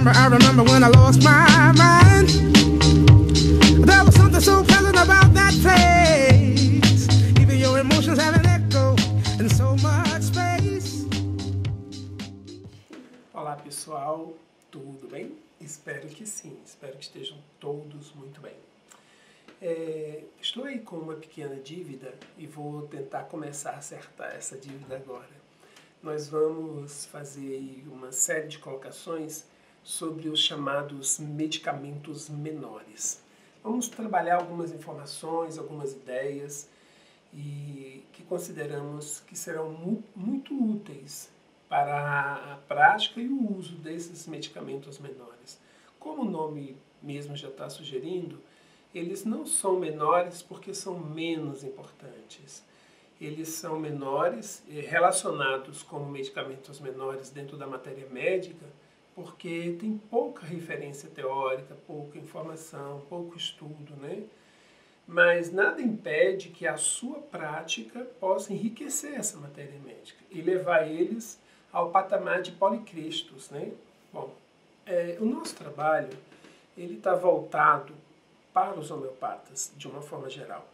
I remember when I lost my mind. There was something so pleasant about that place. Even your emotions have an echo in so much space. Olá pessoal, tudo bem? Espero que sim, espero que estejam todos muito bem. Estou aí com uma pequena dívida e vou tentar começar a acertar essa dívida agora. Nós vamos fazer aí uma série de colocações sobre os chamados medicamentos menores. Vamos trabalhar algumas informações, algumas ideias e que consideramos que serão muito úteis para a prática e o uso desses medicamentos menores. Como o nome mesmo já está sugerindo, eles não são menores porque são menos importantes. Eles são menores, relacionados como medicamentos menores dentro da matéria médica, porque tem pouca referência teórica, pouca informação, pouco estudo, né? Mas nada impede que a sua prática possa enriquecer essa matéria médica e levar eles ao patamar de policristos, né? Bom, o nosso trabalho ele está voltado para os homeopatas, de uma forma geral.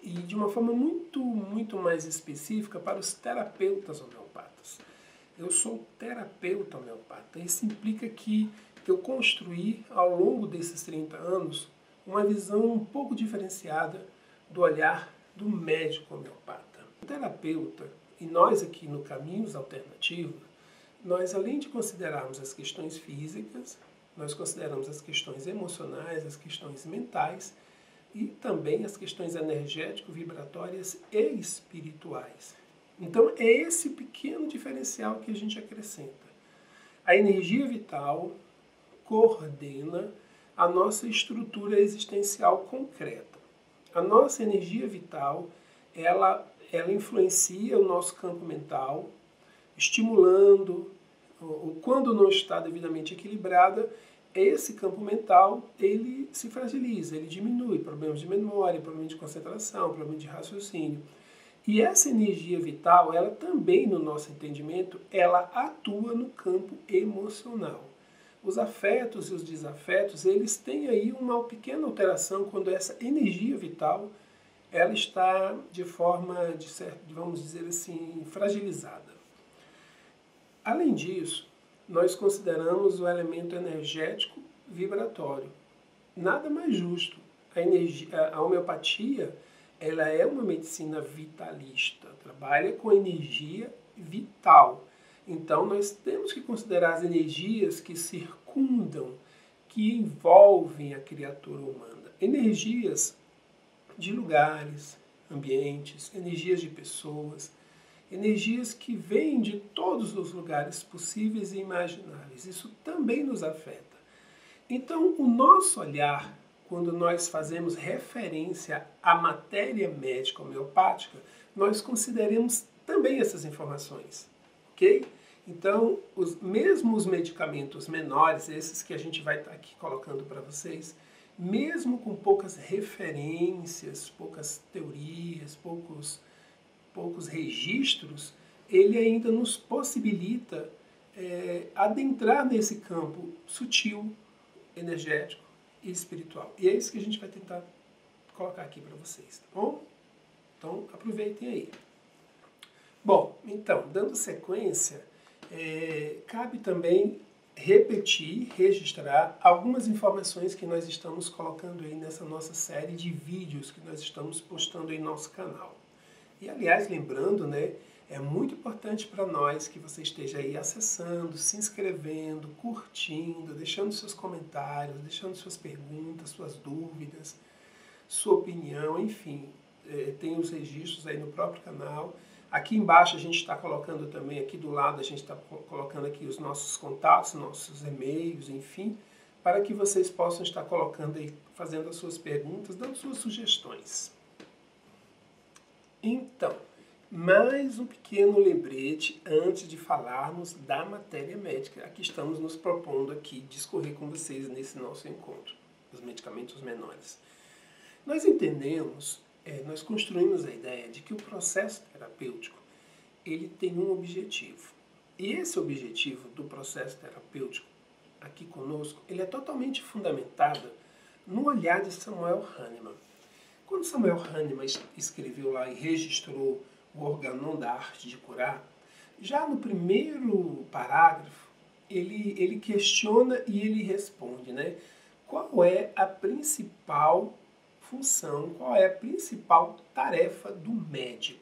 E de uma forma muito mais específica para os terapeutas homeopatas. Eu sou terapeuta homeopata. Isso implica que eu construí, ao longo desses 30 anos, uma visão um pouco diferenciada do olhar do médico homeopata. O terapeuta, e nós aqui no Caminhos Alternativos, nós além de considerarmos as questões físicas, nós consideramos as questões emocionais, as questões mentais e também as questões energético-vibratórias e espirituais. Então é esse pequeno diferencial que a gente acrescenta. A energia vital coordena a nossa estrutura existencial concreta. A nossa energia vital, ela influencia o nosso campo mental, estimulando, quando não está devidamente equilibrada, esse campo mental ele se fragiliza, ele diminui, problemas de memória, problemas de concentração, problemas de raciocínio. E essa energia vital, ela também, no nosso entendimento, ela atua no campo emocional. Os afetos e os desafetos, eles têm aí uma pequena alteração quando essa energia vital ela está de forma, vamos dizer assim, fragilizada. Além disso, nós consideramos o elemento energético vibratório. Nada mais justo. A homeopatia ela é uma medicina vitalista, trabalha com energia vital. Então nós temos que considerar as energias que circundam, que envolvem a criatura humana. Energias de lugares, ambientes, energias de pessoas, energias que vêm de todos os lugares possíveis e imagináveis. Isso também nos afeta. Então, o nosso olhar, quando nós fazemos referência à matéria médica homeopática, nós consideramos também essas informações, ok? Então, mesmo os medicamentos menores, esses que a gente vai estar aqui colocando para vocês, mesmo com poucas referências, poucas teorias, poucos registros, ele ainda nos possibilita adentrar nesse campo sutil, energético e espiritual. E é isso que a gente vai tentar colocar aqui para vocês, tá bom? Então, aproveitem aí. Bom, então, dando sequência, cabe também repetir, registrar algumas informações que nós estamos colocando aí nessa nossa série de vídeos que nós estamos postando em nosso canal. E, aliás, lembrando, né, é muito importante para nós que você esteja aí acessando, se inscrevendo, curtindo, deixando seus comentários, deixando suas perguntas, suas dúvidas, sua opinião, enfim. Tem os registros aí no próprio canal. Aqui embaixo a gente está colocando também, aqui do lado a gente está colocando aqui os nossos contatos, nossos e-mails, enfim, para que vocês possam estar colocando aí, fazendo as suas perguntas, dando suas sugestões. Então, mais um pequeno lembrete antes de falarmos da matéria médica. Aqui estamos nos propondo aqui discorrer com vocês nesse nosso encontro, dos medicamentos menores. Nós entendemos, nós construímos a ideia de que o processo terapêutico ele tem um objetivo. E esse objetivo do processo terapêutico aqui conosco, ele é totalmente fundamentado no olhar de Samuel Hahnemann. Quando Samuel Hahnemann escreveu lá e registrou o Organon da Arte de Curar, já no primeiro parágrafo, ele questiona e ele responde, né? Qual é a principal função, qual é a principal tarefa do médico?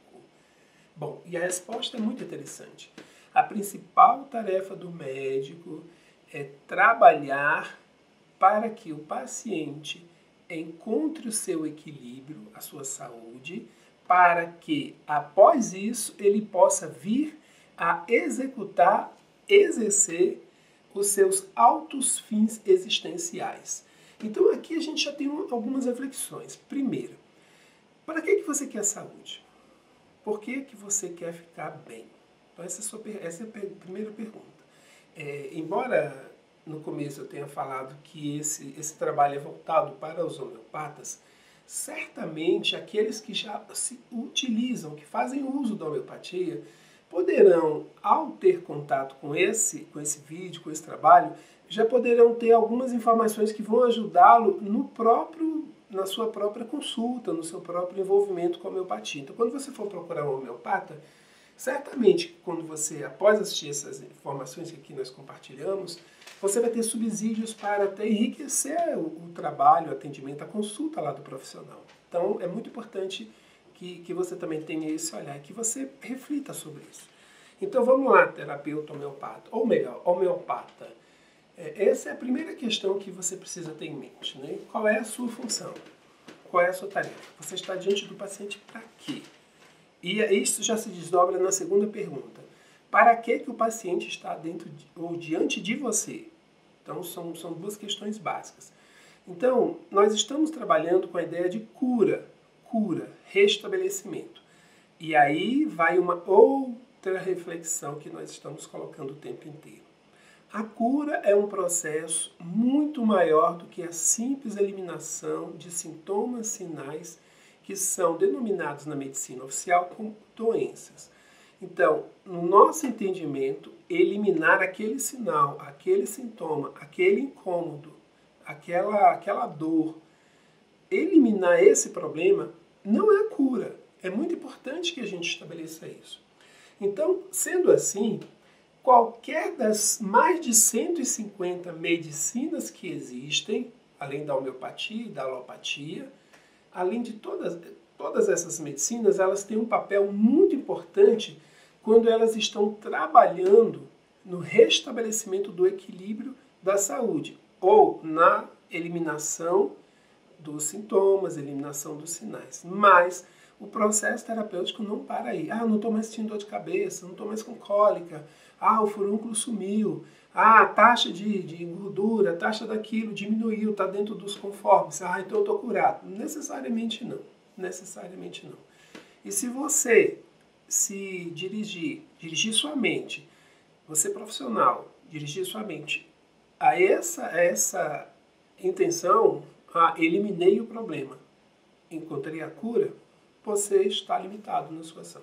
Bom, e a resposta é muito interessante. A principal tarefa do médico é trabalhar para que o paciente encontre o seu equilíbrio, a sua saúde, para que, após isso, ele possa vir a exercer os seus altos fins existenciais. Então aqui a gente já tem algumas reflexões. Primeiro, para que você quer saúde? Por que você quer ficar bem? Então essa é a primeira pergunta. Embora no começo eu tenha falado que esse trabalho é voltado para os homeopatas, certamente aqueles que já se utilizam, que fazem uso da homeopatia, poderão, ao ter contato com esse vídeo, com esse trabalho, já poderão ter algumas informações que vão ajudá-lo na sua própria consulta, no seu próprio envolvimento com a homeopatia. Então, quando você for procurar um homeopata, certamente, quando você, após assistir essas informações que aqui nós compartilhamos, você vai ter subsídios para até enriquecer o trabalho, o atendimento, a consulta lá do profissional. Então, é muito importante que você também tenha esse olhar, que você reflita sobre isso. Então, vamos lá, terapeuta homeopata, ou melhor, homeopata. Essa é a primeira questão que você precisa ter em mente, né? Qual é a sua função? Qual é a sua tarefa? Você está diante do paciente para quê? E isso já se desdobra na segunda pergunta. Para que o paciente está ou diante de você? Então, são duas questões básicas. Então, nós estamos trabalhando com a ideia de cura, restabelecimento. E aí vai uma outra reflexão que nós estamos colocando o tempo inteiro. A cura é um processo muito maior do que a simples eliminação de sintomas, sinais que são denominados na medicina oficial como doenças. Então, no nosso entendimento, eliminar aquele sinal, aquele sintoma, aquele incômodo, aquela dor, eliminar esse problema não é a cura. É muito importante que a gente estabeleça isso. Então, sendo assim, qualquer das mais de 150 medicinas que existem, além da homeopatia e da alopatia, além de todas essas medicinas, elas têm um papel muito importante quando elas estão trabalhando no restabelecimento do equilíbrio da saúde, ou na eliminação dos sintomas, eliminação dos sinais. Mas o processo terapêutico não para aí. Não estou mais sentindo dor de cabeça, não estou mais com cólica, o furúnculo sumiu, a taxa de gordura, a taxa daquilo diminuiu, está dentro dos conformes, então eu estou curado. Necessariamente não. E se você se dirigir sua mente, você profissional, dirigir sua mente a essa intenção, eliminei o problema, encontrei a cura, você está limitado na sua ação.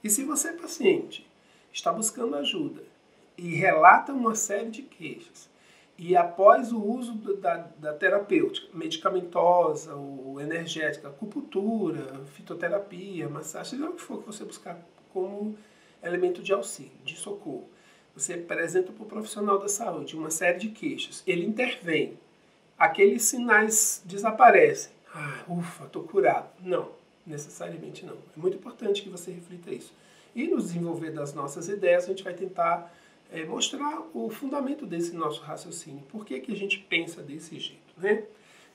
E se você, paciente, está buscando ajuda e relata uma série de queixas, e após o uso da terapêutica, medicamentosa, ou energética, acupuntura, fitoterapia, massagem, seja o que for que você buscar como elemento de auxílio, de socorro, você apresenta para o profissional da saúde uma série de queixas, ele intervém, aqueles sinais desaparecem. Ufa, estou curado. Não, necessariamente não. É muito importante que você reflita isso. E no desenvolver das nossas ideias, a gente vai tentar mostrar o fundamento desse nosso raciocínio. Por que a gente pensa desse jeito, né?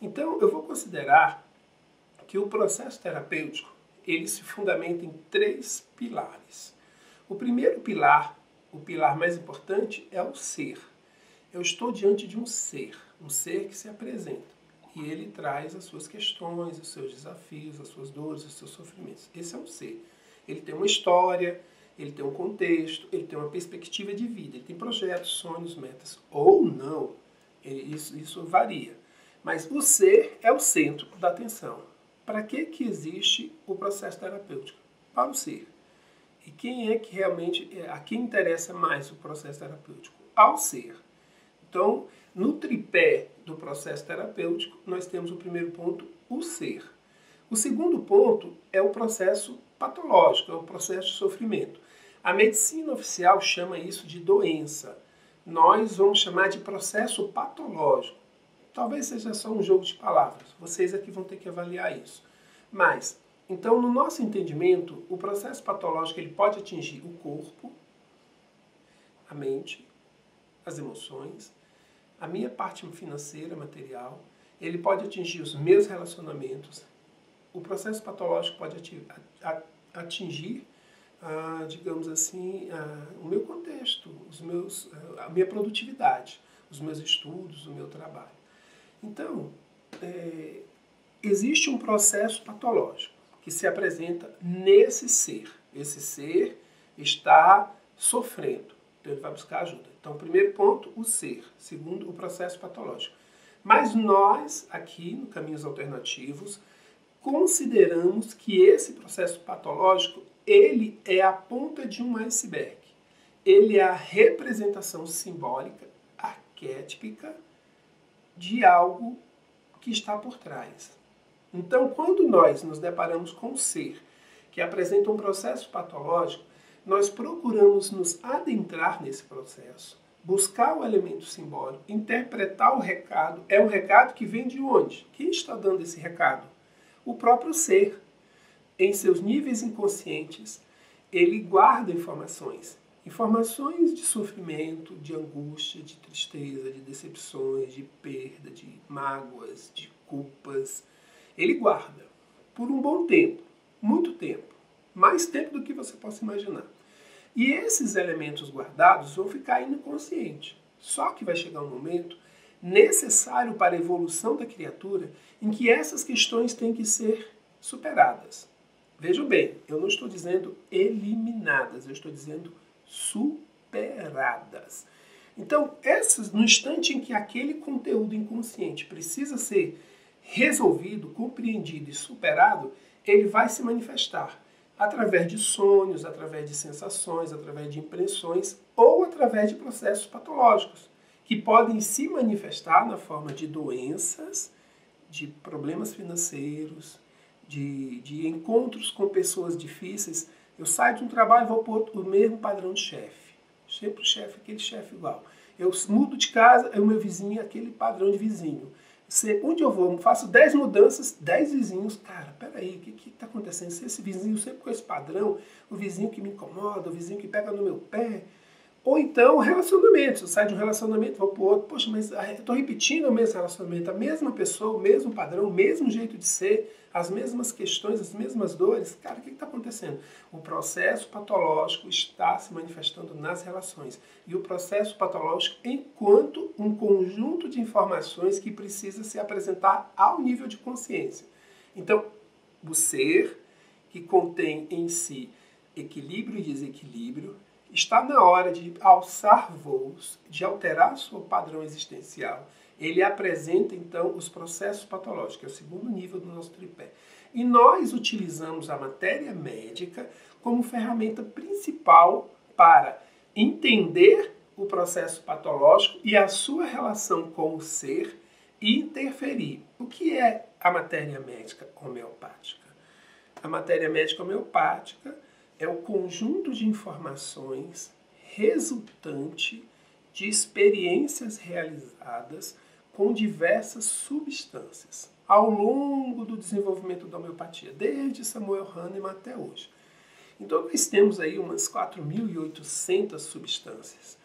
Então, eu vou considerar que o processo terapêutico, ele se fundamenta em 3 pilares. O primeiro pilar, o pilar mais importante, é o ser. Eu estou diante de um ser que se apresenta. E ele traz as suas questões, os seus desafios, as suas dores, os seus sofrimentos. Esse é um ser. Ele tem uma história, ele tem um contexto, ele tem uma perspectiva de vida, ele tem projetos, sonhos, metas. Ou não, isso varia. Mas o ser é o centro da atenção. Para que existe o processo terapêutico? Para o ser. E quem é que realmente, a quem interessa mais o processo terapêutico? Ao ser. Então, no tripé do processo terapêutico, nós temos o primeiro ponto, o ser. O segundo ponto é o processo patológico, é o processo de sofrimento. A medicina oficial chama isso de doença. Nós vamos chamar de processo patológico. Talvez seja só um jogo de palavras. Vocês aqui vão ter que avaliar isso. Mas, então, no nosso entendimento, o processo patológico ele pode atingir o corpo, a mente, as emoções, a minha parte financeira, material. Ele pode atingir os meus relacionamentos. O processo patológico pode atingir, digamos assim, o meu contexto, a minha produtividade, os meus estudos, o meu trabalho. Então, existe um processo patológico que se apresenta nesse ser. Esse ser está sofrendo, então ele vai buscar ajuda. Então, primeiro ponto, o ser. Segundo, o processo patológico. Mas nós, aqui no Caminhos Alternativos, consideramos que esse processo patológico, ele é a ponta de um iceberg. Ele é a representação simbólica, arquétipica, de algo que está por trás. Então, quando nós nos deparamos com um ser que apresenta um processo patológico, nós procuramos nos adentrar nesse processo, buscar o elemento simbólico, interpretar o recado. É um recado que vem de onde? Quem está dando esse recado? O próprio ser. Em seus níveis inconscientes, ele guarda informações. Informações de sofrimento, de angústia, de tristeza, de decepções, de perda, de mágoas, de culpas. Ele guarda por um bom tempo, muito tempo, mais tempo do que você possa imaginar. E esses elementos guardados vão ficar inconsciente. Só que vai chegar um momento necessário para a evolução da criatura em que essas questões têm que ser superadas. Vejam bem, eu não estou dizendo eliminadas, eu estou dizendo superadas. Então, no instante em que aquele conteúdo inconsciente precisa ser resolvido, compreendido e superado, ele vai se manifestar através de sonhos, através de sensações, através de impressões ou através de processos patológicos, que podem se manifestar na forma de doenças, de problemas financeiros, de encontros com pessoas difíceis. Eu saio de um trabalho e vou para o mesmo padrão de chefe. Sempre o chefe, aquele chefe igual. Eu mudo de casa, é o meu vizinho, aquele padrão de vizinho. Onde eu vou, faço 10 mudanças, 10 vizinhos. Cara, peraí, o que está acontecendo? Se esse vizinho sempre com esse padrão, o vizinho que me incomoda, o vizinho que pega no meu pé. Ou então, relacionamentos. Eu saio de um relacionamento, vou para o outro. Poxa, mas eu estou repetindo o mesmo relacionamento, a mesma pessoa, o mesmo padrão, o mesmo jeito de ser, as mesmas questões, as mesmas dores. Cara, o que está acontecendo? O processo patológico está se manifestando nas relações. E o processo patológico enquanto um conjunto de informações que precisa se apresentar ao nível de consciência. Então, o ser, que contém em si equilíbrio e desequilíbrio, está na hora de alçar voos, de alterar seu padrão existencial. Ele apresenta, então, os processos patológicos, que é o segundo nível do nosso tripé. E nós utilizamos a matéria médica como ferramenta principal para entender o processo patológico e a sua relação com o ser e interferir. O que é a matéria médica homeopática? A matéria médica homeopática é o conjunto de informações resultante de experiências realizadas com diversas substâncias ao longo do desenvolvimento da homeopatia, desde Samuel Hahnemann até hoje. Então, nós temos aí umas 4.800 substâncias.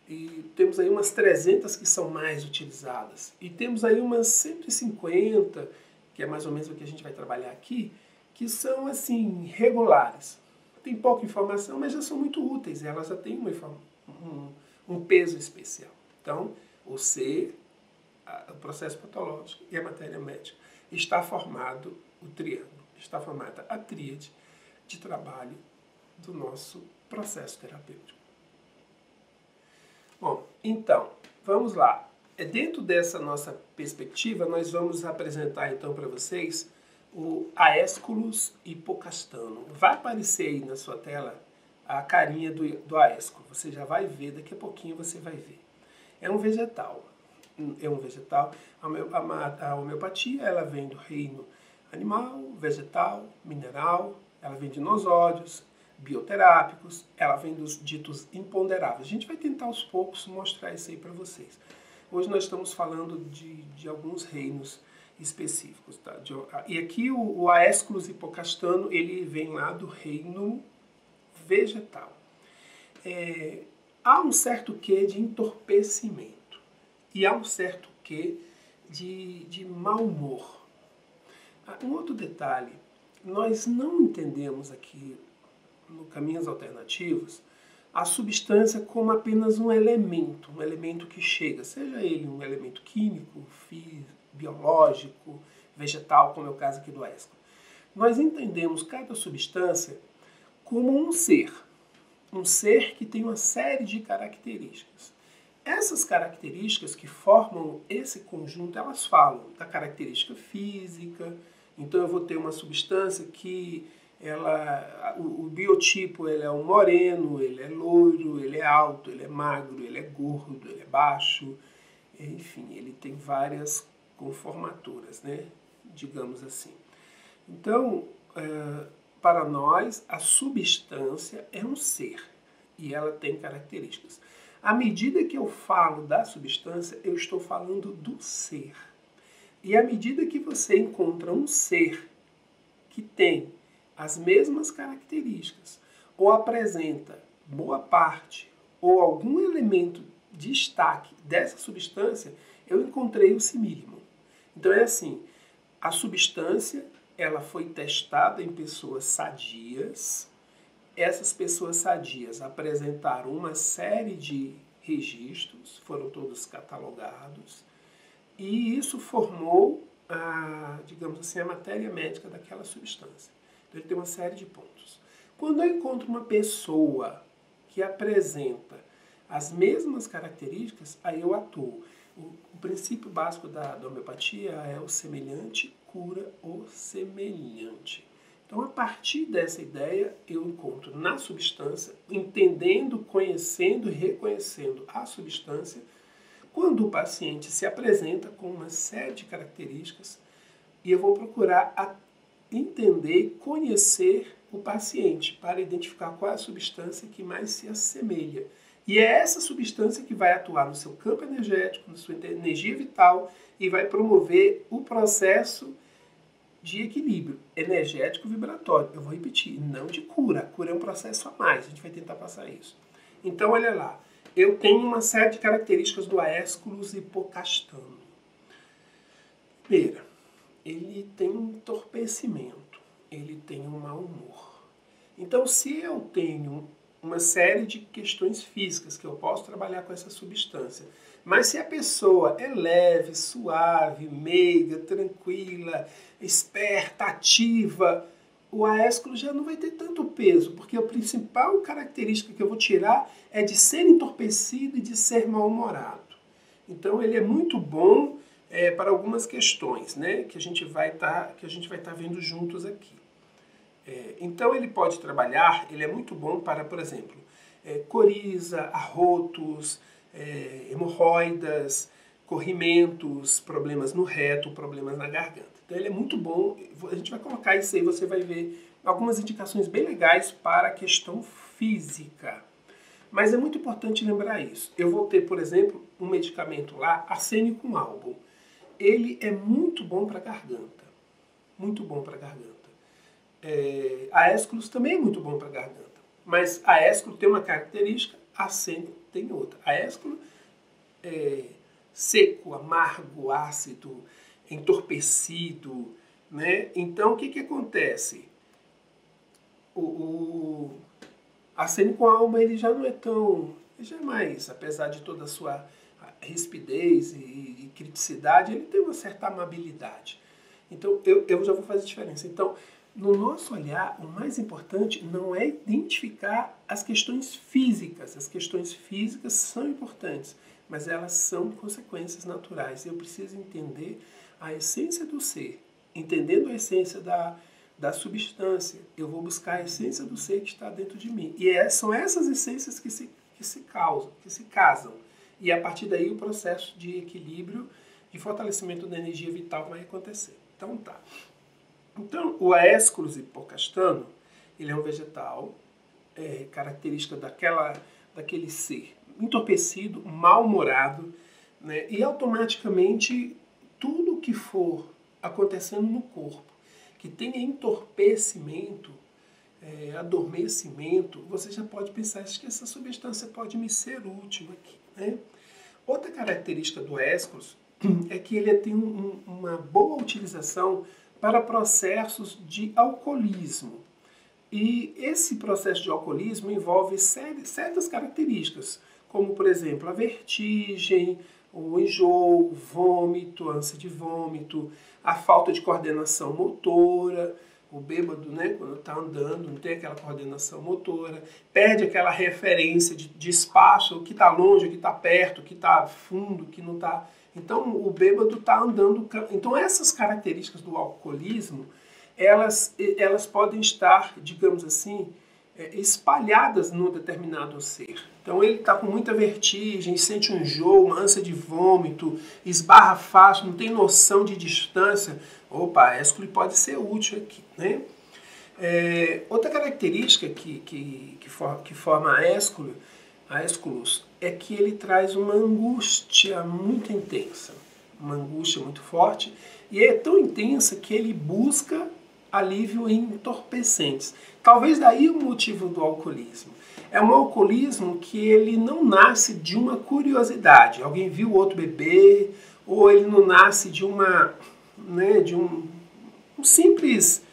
E temos aí umas 300 que são mais utilizadas. E temos aí umas 150, que é mais ou menos o que a gente vai trabalhar aqui, que são, assim, regulares. Tem pouca informação, mas já são muito úteis. Elas já têm um peso especial. Então, o ser, o processo patológico e a matéria médica está formado o triângulo, está formada a tríade de trabalho do nosso processo terapêutico. Bom, então, vamos lá. Dentro dessa nossa perspectiva, nós vamos apresentar então para vocês o Aeschylus Hipocastano. Vai aparecer aí na sua tela a carinha do Aeschylus. Você já vai ver, daqui a pouquinho você vai ver. É um vegetal. É um vegetal. A homeopatia, ela vem do reino animal, vegetal, mineral, ela vem de nosódios, bioterápicos, ela vem dos ditos imponderáveis. A gente vai tentar aos poucos mostrar isso aí para vocês. Hoje nós estamos falando de alguns reinos específicos. Tá? E aqui o Aesculus hipocastano, ele vem lá do reino vegetal. Há um certo quê de entorpecimento e há um certo quê de mau humor. Um outro detalhe, nós não entendemos aqui no Caminhos Alternativos a substância como apenas um elemento que chega, seja ele um elemento químico, biológico, vegetal, como é o caso aqui do Aesculus. Nós entendemos cada substância como um ser que tem uma série de características. Essas características que formam esse conjunto, elas falam da característica física. Então eu vou ter uma substância que o biotipo ele é um moreno, ele é loiro, ele é alto, ele é magro, ele é gordo, ele é baixo, enfim, ele tem várias conformaturas, né? Digamos assim. Então, para nós, a substância é um ser e ela tem características. À medida que eu falo da substância, eu estou falando do ser. E à medida que você encontra um ser que tem as mesmas características, ou apresenta boa parte, ou algum elemento de destaque dessa substância, eu encontrei o simílimo. Então é assim, a substância ela foi testada em pessoas sadias. Essas pessoas sadias apresentaram uma série de registros, foram todos catalogados, e isso formou, digamos assim, a matéria médica daquela substância. Então ele tem uma série de pontos. Quando eu encontro uma pessoa que apresenta as mesmas características, aí eu atuo. O princípio básico da homeopatia é o semelhante cura o semelhante. Então, a partir dessa ideia, eu encontro na substância, entendendo, conhecendo e reconhecendo a substância, quando o paciente se apresenta com uma série de características, e eu vou procurar entender, conhecer o paciente para identificar qual é a substância que mais se assemelha. E é essa substância que vai atuar no seu campo energético, na sua energia vital e vai promover o processo de equilíbrio energético vibratório. Eu vou repetir, não de cura. A cura é um processo a mais, a gente vai tentar passar isso. Então, olha lá. Eu tenho uma série de características do Aesculus hipocastano. Primeira, ele tem um entorpecimento, ele tem um mau humor. Então, se eu tenho uma série de questões físicas que eu posso trabalhar com essa substância, mas se a pessoa é leve, suave, meiga, tranquila, esperta, ativa, o Aesculus já não vai ter tanto peso, porque a principal característica que eu vou tirar é de ser entorpecido e de ser mal-humorado. Então ele é muito bom para algumas questões, né, que a gente vai estar vendo juntos aqui. Então ele pode trabalhar, ele é muito bom para, por exemplo, coriza, arrotos, hemorroidas, corrimentos, problemas no reto, problemas na garganta. Então ele é muito bom, a gente vai colocar isso aí, você vai ver algumas indicações bem legais para a questão física. Mas é muito importante lembrar isso. Eu vou ter, por exemplo, um medicamento lá, arsênico albo. Ele é muito bom para a garganta. Muito bom para a garganta. Aesculus também é muito bom para a garganta. Mas Aesculus tem uma característica, arsênico tem outra. Aesculus é seco, amargo, ácido, entorpecido, né? Então, o que acontece? O arsênico albo, ele já não é tão... Ele já é mais, apesar de toda a sua rispidez e criticidade, ele tem uma certa amabilidade. Então, eu já vou fazer diferença. Então, no nosso olhar, o mais importante não é identificar as questões físicas. As questões físicas são importantes, mas elas são consequências naturais. Eu preciso entender a essência do ser. Entendendo a essência da substância, eu vou buscar a essência do ser que está dentro de mim. E são essas essências que se casam. E a partir daí o processo de equilíbrio, de fortalecimento da energia vital vai acontecer. Então tá. Então o Aesculus hipocastano, ele é um vegetal, característica daquele ser entorpecido, mal-humorado, né? E automaticamente tudo que for acontecendo no corpo, que tenha entorpecimento, adormecimento, você já pode pensar que essa substância pode me ser útil aqui, né? Outra característica do Aesculus é que ele tem uma boa utilização para processos de alcoolismo. E esse processo de alcoolismo envolve certas características, como, por exemplo, a vertigem, o enjoo, vômito, ânsia de vômito, a falta de coordenação motora. O bêbado, né, quando está andando, não tem aquela coordenação motora, perde aquela referência de espaço, o que está longe, o que está perto, o que está fundo, o que não está. Então, o bêbado está andando. Então, essas características do alcoolismo, elas podem estar, digamos assim, espalhadas num determinado ser. Então ele está com muita vertigem, sente um enjoo, uma ânsia de vômito, esbarra fácil, não tem noção de distância. Opa, Aesculus pode ser útil aqui, né? Outra característica que forma Aesculus é que ele traz uma angústia muito intensa, uma angústia muito forte, e é tão intensa que ele busca alívio em entorpecentes. Talvez daí o motivo do alcoolismo. É um alcoolismo que ele não nasce de uma curiosidade. Alguém viu o outro beber, ou ele não nasce de uma, né, de um simples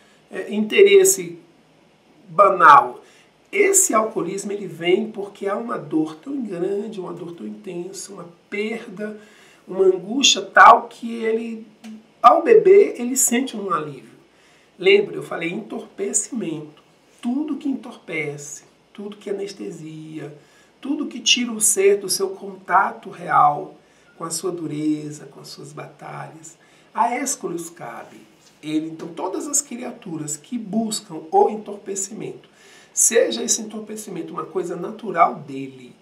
interesse banal. Esse alcoolismo ele vem porque há uma dor tão grande, uma dor tão intensa, uma perda, uma angústia tal que ele, ao beber, ele sente um alívio. Lembra, eu falei entorpecimento. Tudo que entorpece, tudo que anestesia, tudo que tira o ser do seu contato real com a sua dureza, com as suas batalhas. A Aesculus cabe. Ele, então, todas as criaturas que buscam o entorpecimento, seja esse entorpecimento uma coisa natural dele,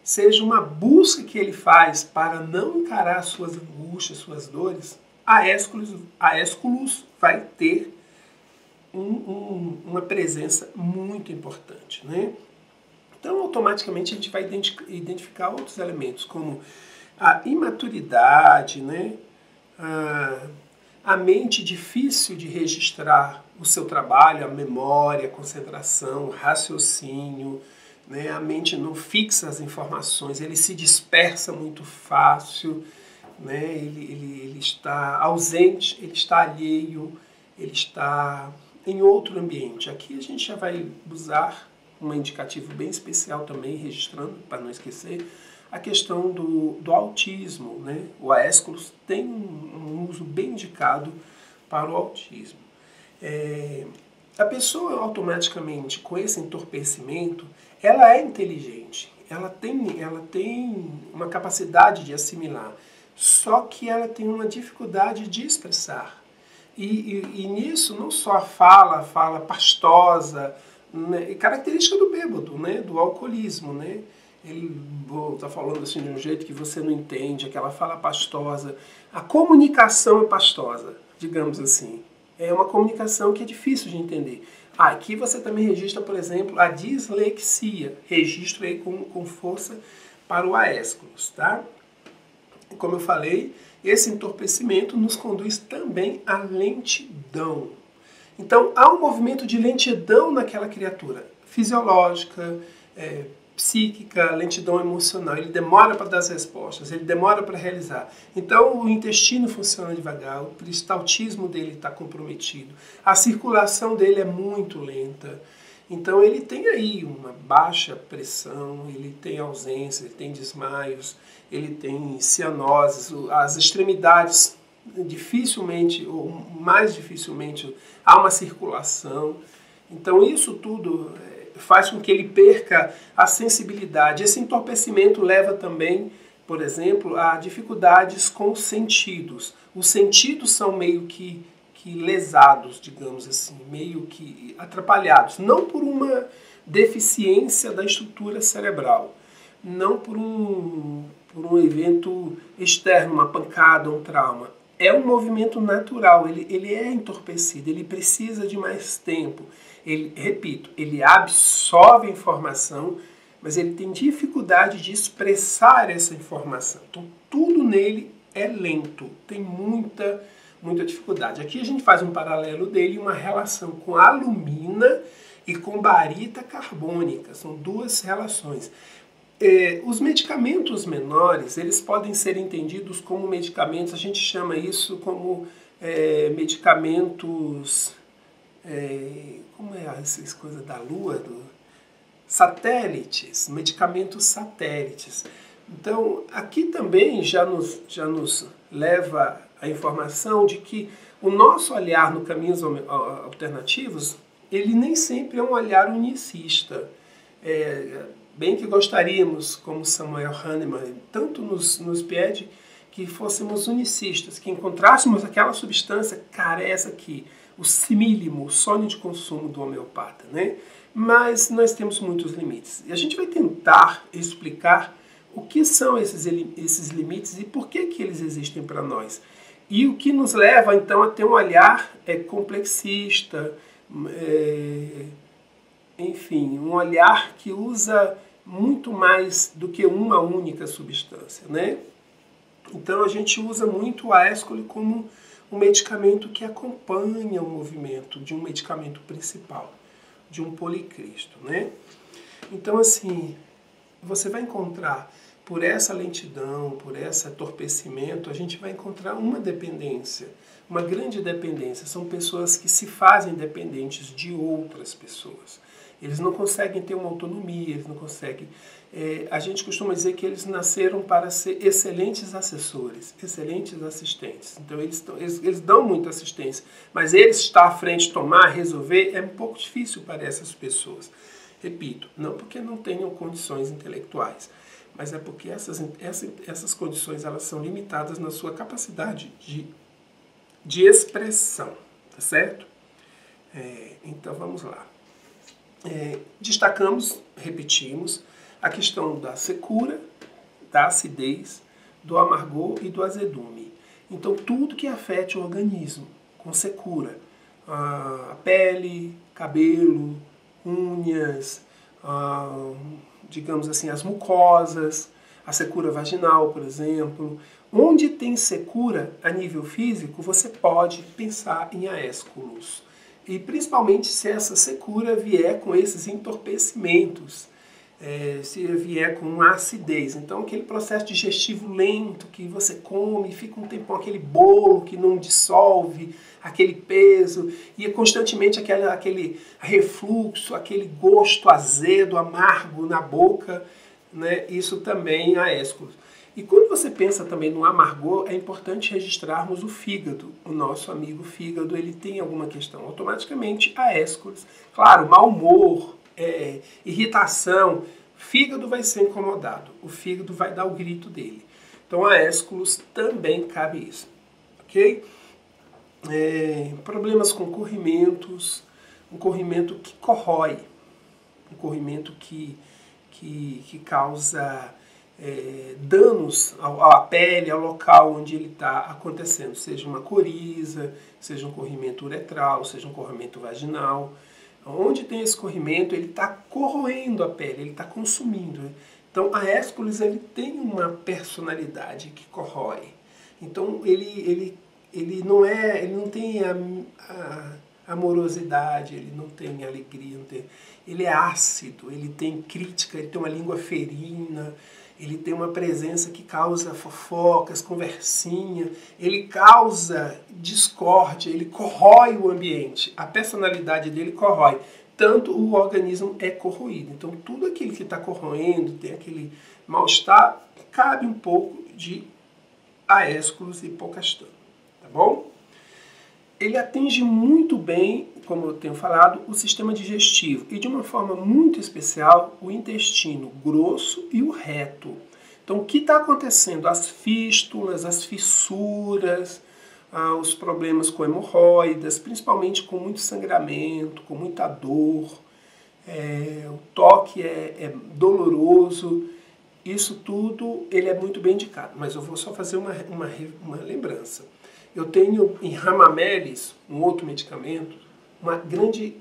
seja uma busca que ele faz para não encarar suas angústias, suas dores, a Aesculus vai ter uma presença muito importante, né? Então, automaticamente, a gente vai identificar outros elementos, como a imaturidade, né? A mente difícil de registrar o seu trabalho, a memória, a concentração, o raciocínio, né? A mente não fixa as informações, ele se dispersa muito fácil, né? Ele está ausente, ele está alheio, ele está em outro ambiente. Aqui a gente já vai usar um indicativo bem especial também, registrando, para não esquecer, a questão do autismo, né? O Aesculus tem um uso bem indicado para o autismo. A pessoa automaticamente, com esse entorpecimento, ela é inteligente, ela tem uma capacidade de assimilar, só que ela tem uma dificuldade de expressar. E nisso não só a fala pastosa, né, característica do bêbado, né, do alcoolismo, né? Ele está falando assim de um jeito que você não entende, aquela fala pastosa. A comunicação é pastosa, digamos assim. É uma comunicação que é difícil de entender. Aqui você também registra, por exemplo, a dislexia. Registro aí com força para o Aesculus, tá? Como eu falei, esse entorpecimento nos conduz também à lentidão. Então, há um movimento de lentidão naquela criatura, fisiológica, psíquica, lentidão emocional. Ele demora para dar as respostas, ele demora para realizar. Então, o intestino funciona devagar, o peristaltismo dele está comprometido, a circulação dele é muito lenta. Então, ele tem aí uma baixa pressão, ele tem ausência, ele tem desmaios, ele tem cianoses, as extremidades dificilmente, ou mais dificilmente, há uma circulação. Então, isso tudo faz com que ele perca a sensibilidade. Esse entorpecimento leva também, por exemplo, a dificuldades com os sentidos. Os sentidos são meio que lesados, digamos assim, meio que atrapalhados. Não por uma deficiência da estrutura cerebral, não por um evento externo, uma pancada, um trauma. É um movimento natural, ele é entorpecido, ele precisa de mais tempo. Ele, repito, ele absorve a informação, mas ele tem dificuldade de expressar essa informação. Então, tudo nele é lento, tem muita dificuldade. Aqui a gente faz um paralelo dele, uma relação com a alumina e com barita carbônica. São duas relações. Os medicamentos menores, eles podem ser entendidos como medicamentos, a gente chama isso como medicamentos, como é essas coisas da Lua? Satélites, medicamentos satélites. Então, aqui também já nos leva a informação de que o nosso olhar no caminhos alternativos, ele nem sempre é um olhar unicista. Bem que gostaríamos, como Samuel Hahnemann, tanto nos pede que fôssemos unicistas, que encontrássemos aquela substância, cara, essa aqui, o simílimo, o sonho de consumo do homeopata, né? Mas nós temos muitos limites. E a gente vai tentar explicar o que são esses limites e por que eles existem para nós. E o que nos leva, então, a ter um olhar complexista, enfim, um olhar que usa muito mais do que uma única substância, né? Então a gente usa muito o Aéscole como um medicamento que acompanha o movimento de um medicamento principal, de um policristo, né? Então, assim, você vai encontrar, por essa lentidão, por esse atorpecimento, a gente vai encontrar uma dependência, uma grande dependência. São pessoas que se fazem dependentes de outras pessoas. Eles não conseguem ter uma autonomia, eles não conseguem... a gente costuma dizer que eles nasceram para ser excelentes assessores, excelentes assistentes. Então eles dão muita assistência, mas eles estar à frente, tomar, resolver, é um pouco difícil para essas pessoas. Repito, não porque não tenham condições intelectuais, mas é porque essas condições elas são limitadas na sua capacidade de expressão, tá certo? Então vamos lá. Destacamos, repetimos, a questão da secura, da acidez, do amargor e do azedume. Então, tudo que afete o organismo com secura, a pele, cabelo, unhas, digamos assim, as mucosas, a secura vaginal, por exemplo. Onde tem secura a nível físico, você pode pensar em aésculos. E principalmente se essa secura vier com esses entorpecimentos, se vier com acidez. Então aquele processo digestivo lento que você come, fica um tempão aquele bolo que não dissolve, aquele peso, e constantemente aquele refluxo, aquele gosto azedo, amargo na boca, né? Isso também é aésculos. E quando você pensa também no amargor, é importante registrarmos o fígado. O nosso amigo fígado, ele tem alguma questão. Automaticamente, aésculos. Claro, mau humor, irritação, fígado vai ser incomodado. O fígado vai dar o grito dele. Então, aésculos também cabe isso. Ok? Problemas com corrimentos, um corrimento que corrói, um corrimento que causa... danos à pele, ao local onde ele está acontecendo, seja uma coriza, seja um corrimento uretral, seja um corrimento vaginal. Onde tem esse corrimento, ele está corroendo a pele, ele está consumindo. Então, a aésculos, ele tem uma personalidade que corrói. Então, ele não tem a amorosidade, ele não tem alegria, ele é ácido, ele tem crítica, ele tem uma língua ferina, ele tem uma presença que causa fofocas, conversinha, ele causa discórdia, ele corrói o ambiente, a personalidade dele corrói, tanto o organismo é corroído. Então tudo aquilo que está corroendo, tem aquele mal-estar, cabe um pouco de aésculos e hipocastano, tá bom? Ele atinge muito bem, como eu tenho falado, o sistema digestivo e de uma forma muito especial o intestino grosso e o reto. Então o que está acontecendo? As fístulas, as fissuras, os problemas com hemorroidas, principalmente com muito sangramento, com muita dor, o toque é doloroso. isso tudo ele é muito bem indicado, mas eu vou só fazer uma lembrança. Eu tenho em Hamamelis, um outro medicamento, uma grande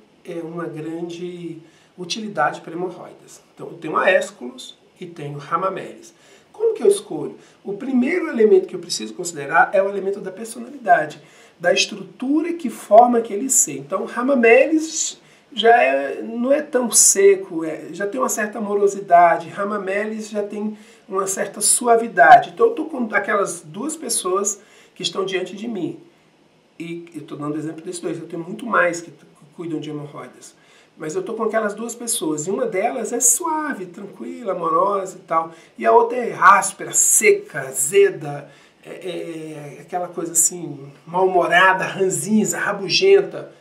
utilidade para hemorroidas. Então eu tenho Aésculos e tenho Hamamelis. Como que eu escolho? O primeiro elemento que eu preciso considerar é o elemento da personalidade, da estrutura que forma aquele ser. Então Hamamelis não é tão seco, já tem uma certa amorosidade. Hamamelis já tem uma certa suavidade. Então eu estou com aquelas duas pessoas que estão diante de mim. E estou dando exemplo desses dois. Eu tenho muito mais que cuidam de hemorroidas. Mas eu estou com aquelas duas pessoas. E uma delas é suave, tranquila, amorosa e tal. E a outra é áspera, seca, azeda, aquela coisa assim, mal-humorada, ranzinza, rabugenta.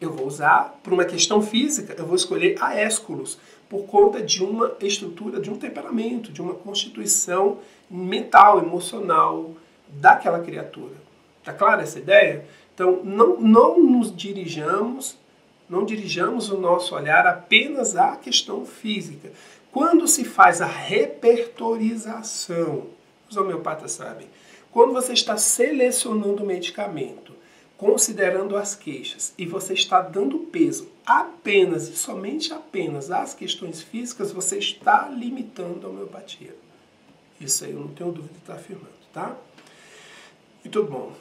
Eu vou usar, por uma questão física, eu vou escolher Aésculos, por conta de uma estrutura, de um temperamento, de uma constituição mental, emocional daquela criatura. Tá clara essa ideia? Então, não dirijamos o nosso olhar apenas à questão física. Quando se faz a repertorização, os homeopatas sabem, quando você está selecionando o medicamento, considerando as queixas, e você está dando peso apenas e somente apenas às questões físicas, você está limitando a homeopatia. Isso aí eu não tenho dúvida de estar afirmando, tá? Muito bom.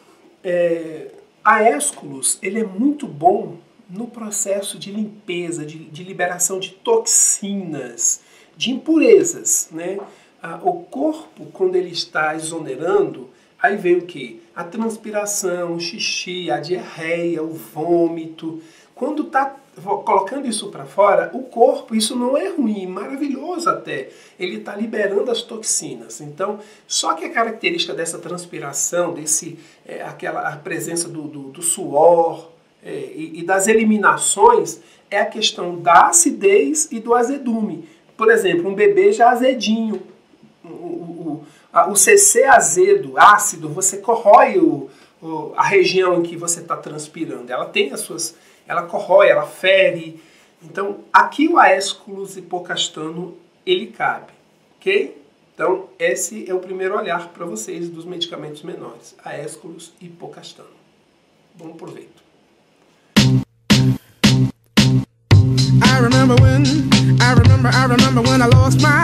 Aésculos, ele é muito bom no processo de limpeza, de liberação de toxinas, de impurezas, né? O corpo, quando ele está exonerando, aí vem o quê? A transpiração, o xixi, a diarreia, o vômito. Quando está colocando isso para fora, o corpo, isso não é ruim, maravilhoso até. Ele está liberando as toxinas. Então, só que a característica dessa transpiração, a presença do suor e das eliminações, é a questão da acidez e do azedume. Por exemplo, um bebê já azedinho. O CC azedo, ácido, você corrói a região em que você está transpirando. Ela tem ela corrói, ela fere. Então, aqui o Aésculos hipocastano, ele cabe, ok? Então, esse é o primeiro olhar para vocês dos medicamentos menores. Aésculos hipocastano. Bom proveito. I remember when I lost my